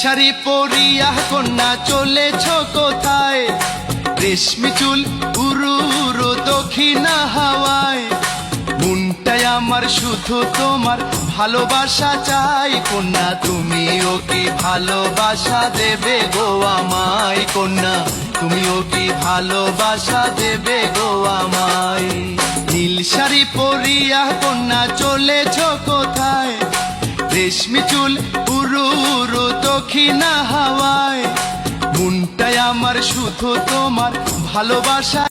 শাড়ি পরিয়া কন্যা চলেছ কোথায়? রেশমি চুল উড়ু উড়ু দক্ষিণা হাওয়ায়। মনটাই আমার শুধু তোমার ভালোবাসা চাই। কন্যা তুমিও কি ভালোবাসা দেবে গো আমায়? কন্যা তুমিও কি ভালোবাসা দেবে গো আমায়? নীল শাড়ি পরিয়া কন্যা চলেছ কোথায়? রেশমি চুল উড়ু উড়ু দক্ষিণা হাওয়ায়। মনটাই আমার শুধু তোমার ভালোবাসা